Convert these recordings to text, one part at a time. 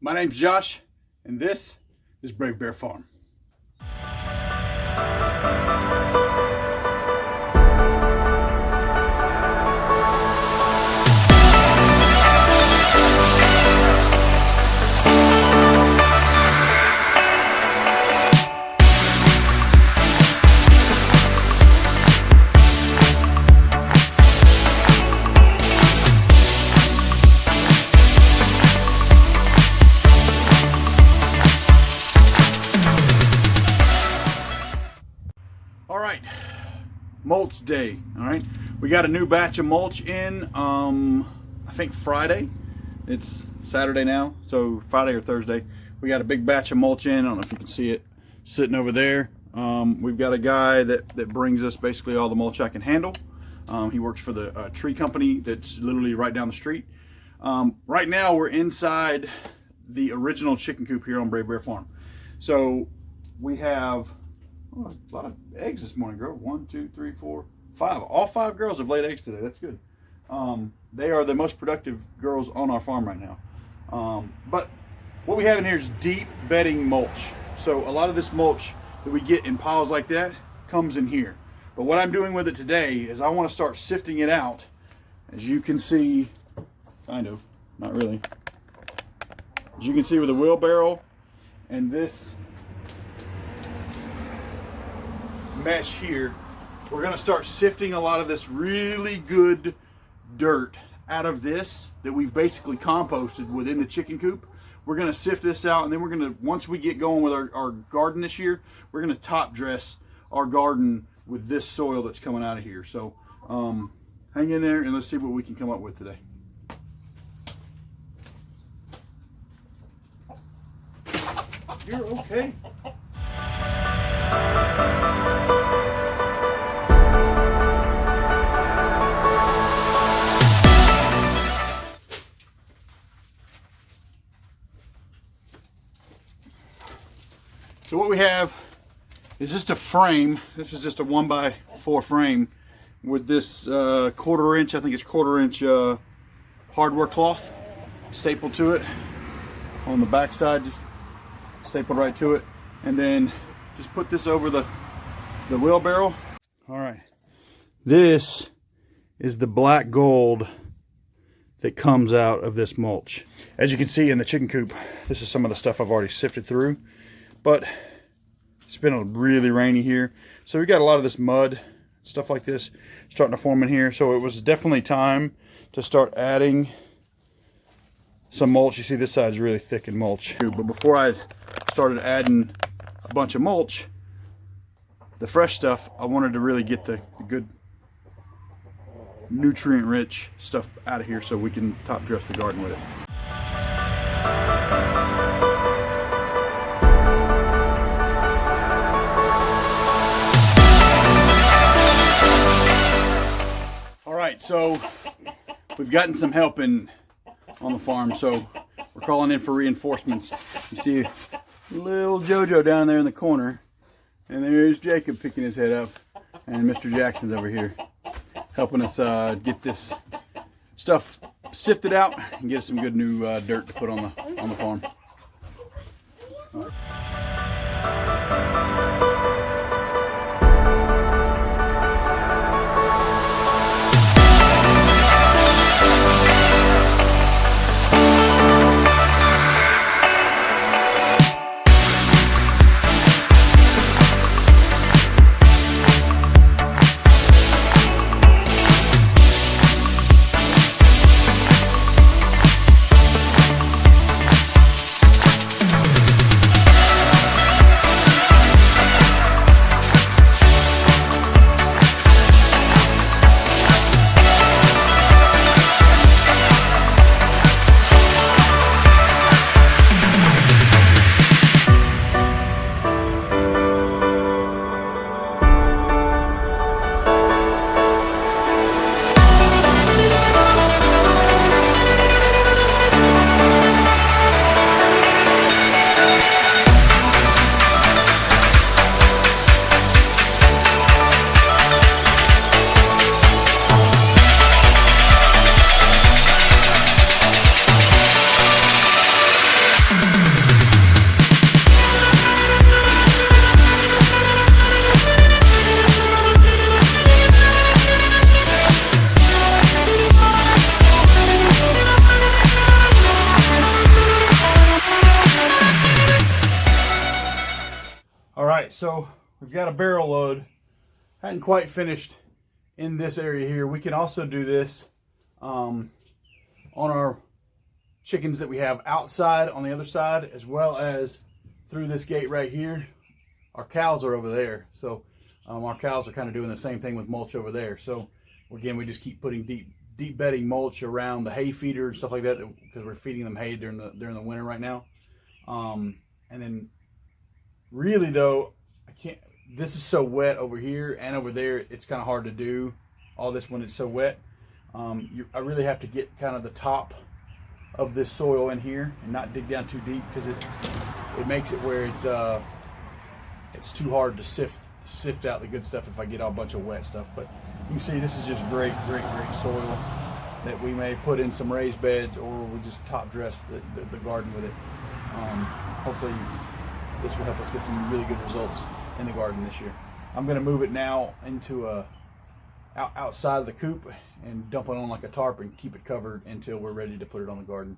My name's Josh, and this is Brave Bear Farm. Mulch day. All right, we got a new batch of mulch in I think Friday. It's Saturday now, so Friday or Thursday we got a big batch of mulch in. I don't know if you can see it sitting over there. We've got a guy that brings us basically all the mulch I can handle. He works for the tree company that's literally right down the street. Right now we're inside the original chicken coop here on Brave Bear Farm. So we have a lot of eggs this morning, girl. 1, 2, 3, 4, 5. All 5 girls have laid eggs today. That's good. They are the most productive girls on our farm right now. But what we have in here is deep bedding mulch. So a lot of this mulch that we get in piles like that comes in here. But what I'm doing with it today is I want to start sifting it out. As you can see, kind of, not really. As you can see with a wheelbarrow and this mesh here, we're going to start sifting a lot of this really good dirt out of this that we've basically composted within the chicken coop. We're going to sift this out, and then we're going to, once we get going with our garden this year, we're going to top dress our garden with this soil that's coming out of here. So hang in there and let's see what we can come up with today. You're okay. So what we have is just a frame. This is just a 1x4 frame with this 1/4 inch, I think it's 1/4 inch hardware cloth stapled to it. On the back side, just stapled right to it. And then just put this over the wheelbarrow. All right, this is the black gold that comes out of this mulch. As you can see in the chicken coop, this is some of the stuff I've already sifted through. But it's been really rainy here, so we got a lot of this mud, stuff like this, starting to form in here. So it was definitely time to start adding some mulch. You see this side's really thick in mulch. But before I started adding a bunch of mulch, the fresh stuff, I wanted to really get the good nutrient-rich stuff out of here so we can top dress the garden with it. So we've gotten some help on the farm, so we're calling in for reinforcements. You see little Jojo down there in the corner, and there's Jacob picking his head up, and Mr. Jackson's over here helping us get this stuff sifted out and get us some good new dirt to put on the farm. so we've got a barrel load. Hadn't quite finished in this area here. We can also do this on our chickens that we have outside on the other side, as well as through this gate right here. Our cows are over there, so our cows are kind of doing the same thing with mulch over there. So again, we just keep putting deep bedding mulch around the hay feeder and stuff like that, because we're feeding them hay during the winter right now. And then really though, I can't, this is so wet over here and over there, it's kind of hard to do all this when it's so wet. I really have to get kind of the top of this soil in here and not dig down too deep, because it makes it where it's too hard to sift out the good stuff if I get a bunch of wet stuff. But you can see this is just great soil that we may put in some raised beds, or we'll just top dress the garden with it. Hopefully this will help us get some really good results in the garden this year. I'm going to move it now into outside of the coop and dump it on like a tarp and keep it covered until we're ready to put it on the garden.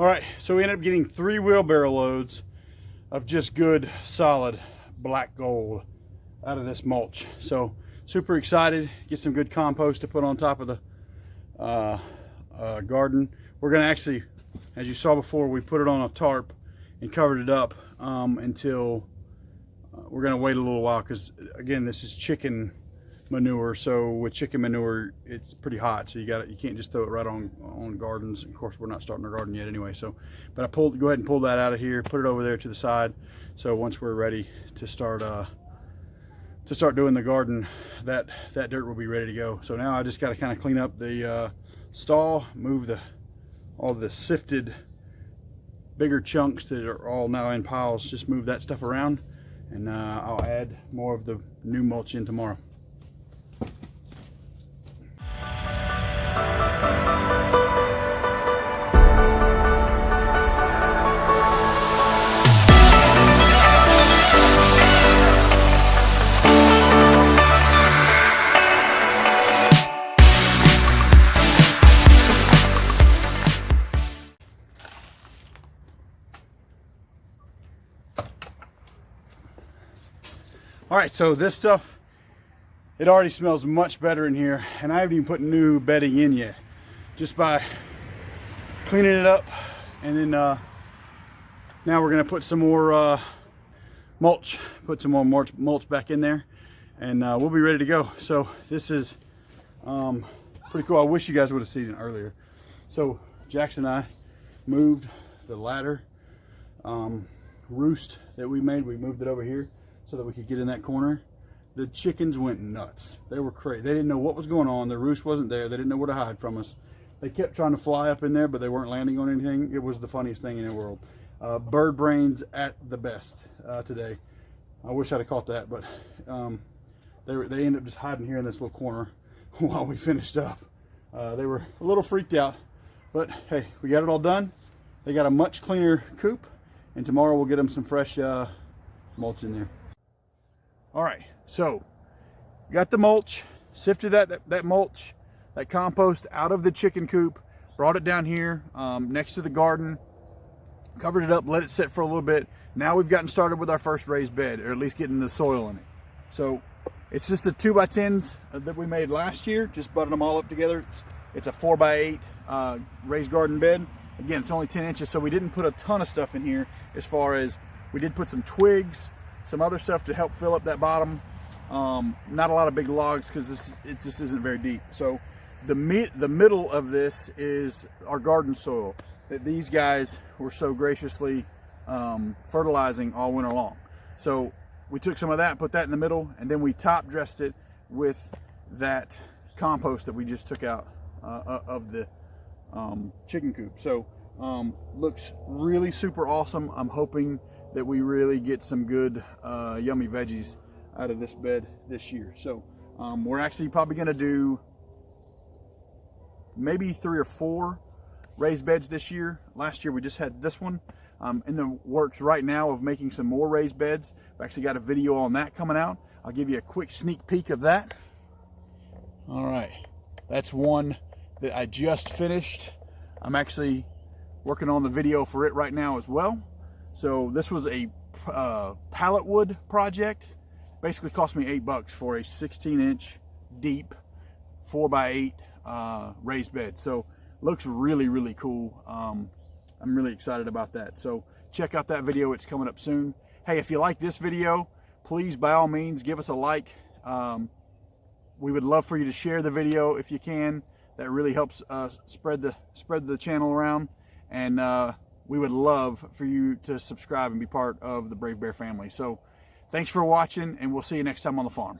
All right, so we ended up getting 3 wheelbarrow loads of just good, solid black gold out of this mulch. So super excited, get some good compost to put on top of the garden. We're gonna actually, as you saw before, we put it on a tarp and covered it up until we're gonna wait a little while, because again, this is chicken manure. So with chicken manure, it's pretty hot, so you can't just throw it right on gardens. Of course, we're not starting our garden yet anyway. So, but go ahead and pull that out of here, put it over there to the side. So once we're ready to start doing the garden, that dirt will be ready to go. So now I just got to kind of clean up the stall, move all the sifted bigger chunks that are all now in piles. Just move that stuff around, and I'll add more of the new mulch in tomorrow. All right, so this stuff, it already smells much better in here, and I haven't even put new bedding in yet. Just by cleaning it up, and then now we're gonna put some more mulch, put some more mulch back in there, and we'll be ready to go. So this is pretty cool. I wish you guys would have seen it earlier. So Jackson and I moved the ladder roost that we made. We moved it over here so that we could get in that corner. The chickens went nuts. They were crazy. They didn't know what was going on. The roost wasn't there. They didn't know where to hide from us. They kept trying to fly up in there, but they weren't landing on anything. It was the funniest thing in the world. Bird brains at the best today. I wish I'd have caught that, but they ended up just hiding here in this little corner while we finished up. They were a little freaked out, but hey, we got it all done. They got a much cleaner coop, and tomorrow we'll get them some fresh mulch in there. All right, so got the mulch, sifted that mulch, that compost out of the chicken coop, brought it down here next to the garden, covered it up, let it sit for a little bit. Now we've gotten started with our first raised bed, or at least getting the soil in it. So it's just the 2x10s that we made last year, just butted them all up together. It's a 4x8 raised garden bed. Again, it's only 10 inches, so we didn't put a ton of stuff in here. As far as, we did put some twigs, some other stuff to help fill up that bottom. Not a lot of big logs because it just isn't very deep. So the middle of this is our garden soil that these guys were so graciously fertilizing all winter long. So we took some of that, put that in the middle, and then we top dressed it with that compost that we just took out of the chicken coop. So looks really super awesome. I'm hoping that we really get some good yummy veggies out of this bed this year. So we're actually probably going to do maybe 3 or 4 raised beds this year. Last year we just had this one. In the works right now of making some more raised beds. I've actually got a video on that coming out. I'll give you a quick sneak peek of that. All right, that's one that I just finished. I'm actually working on the video for it right now as well. So this was a pallet wood project. Basically cost me $8 for a 16-inch deep 4x8 raised bed. So looks really cool. I'm really excited about that. So check out that video. It's coming up soon. Hey, if you like this video, please by all means give us a like. We would love for you to share the video if you can. That really helps spread the channel around. And we would love for you to subscribe and be part of the Brave Bear family. So thanks for watching, and we'll see you next time on the farm.